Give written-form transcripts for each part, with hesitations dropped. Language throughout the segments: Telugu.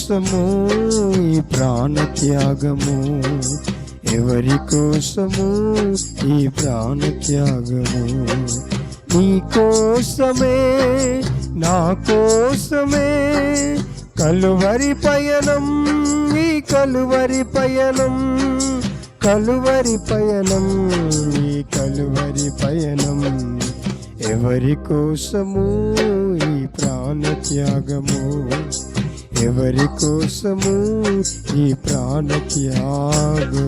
కోసము ఈ ప్రాణత్యాగము, ఎవరి కోసము ఈ ప్రాణత్యాగము? నీ కోసమే నా కోసమే కలువరి పయనం, ఈ కలువరి పయనం, కలువరి పయనం, ఈ కలువరి పయనం. ఎవరి కోసము ఈ ప్రాణత్యాగము, ఎవరి కోసము ఈ ప్రాణత్యాగము?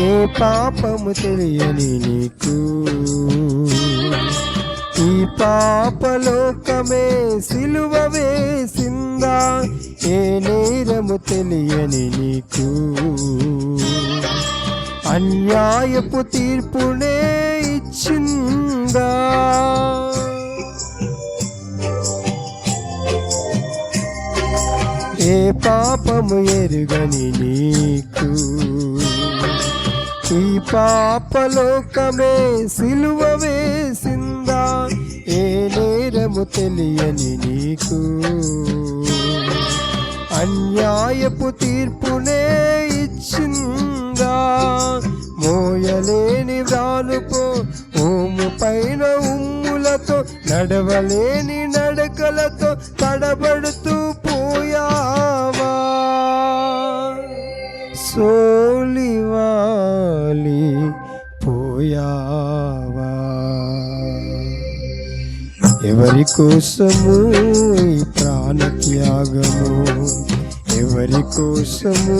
ఏ పాపము తెలియని నీకు ఈ పాపలోకమే సిలువ వేసిందా? ఏ నేరము తెలియని నీకు అన్యాయపు తీర్పునే ఇచ్చిందా? ఏ పాపము ఎరుగని నీకు ఈ పాపలోకమే సిలువ వేసిందా? ఏ నేరము తెలియని నీకు అన్యాయపు తీర్పునే ఇచ్చిందా? మోయలేని వ్రానుపో ఓము పైన ఉమ్ములతో, నడవలేని నడకలతో తడబడుతూ పోయావా? సోలివాలి పోయావా? ఎవరి కోసము ఈ ప్రాణత్యాగము, ఎవరి కోసము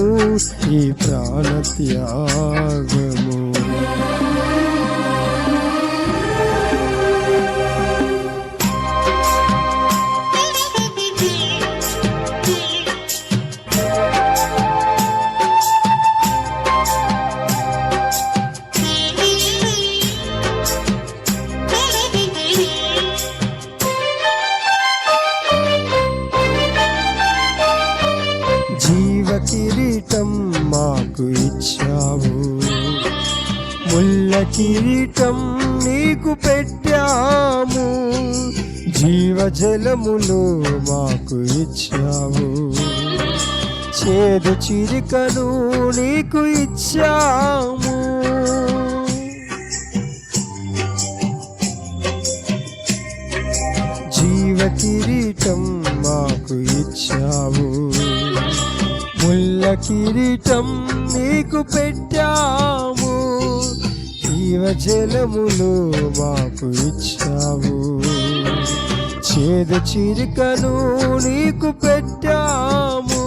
ఈ ప్రాణత్యాగము? కిరీటం మాకు ఇచ్చావు, ముళ్ళ కిరీటం నీకు పెట్టాము. జీవజలములు మాకు ఇచ్చావు, చేదు చిరికను నీకు ఇచ్చాము. జీవ కిరీటం మాకు ఇచ్చావు, ముళ్ళ కిరీటం నీకు పెట్టాము. జీవజలములు మాకు ఇచ్చావు, చేదు చిరికను నీకు పెట్టాము.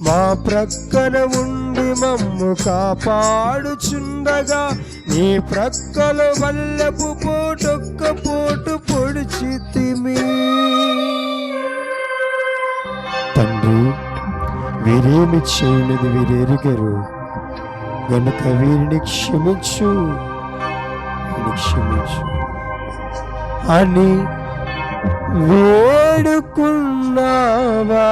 మా ప్రక్కన ఉండి మమ్ము కాపాడుచుండగా, నీ ప్రక్కలో వల్లపు పోటొక్క పోటు పొడిచితిమి. తండ్రి, వీరేమి చేయనిది వీరెరుగరు గనుక వీరిని క్షమించు, క్షమించు అని వేడుకున్నావా?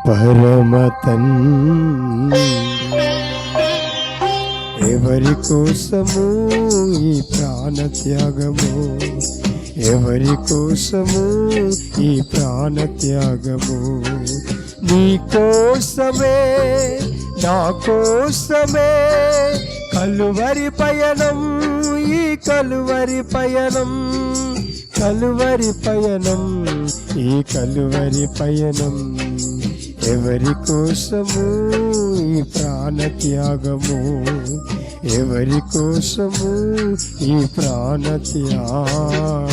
పరమ తండ్రి, ఎవరి కోసము ఈ ప్రాణత్యాగము, ఎవరి కోసము ఈ ప్రాణత్యాగము? నీ కోసమే నా కోసమే కలువరి పయనం, ఈ కలువరి పయనం, కలువరి పయనం, ఈ కలువరి పయనం. ఎవరి కోసము ఈ ప్రాణత్యాగము, ఎవరి కోసము ఈ ప్రాణత్యాగము?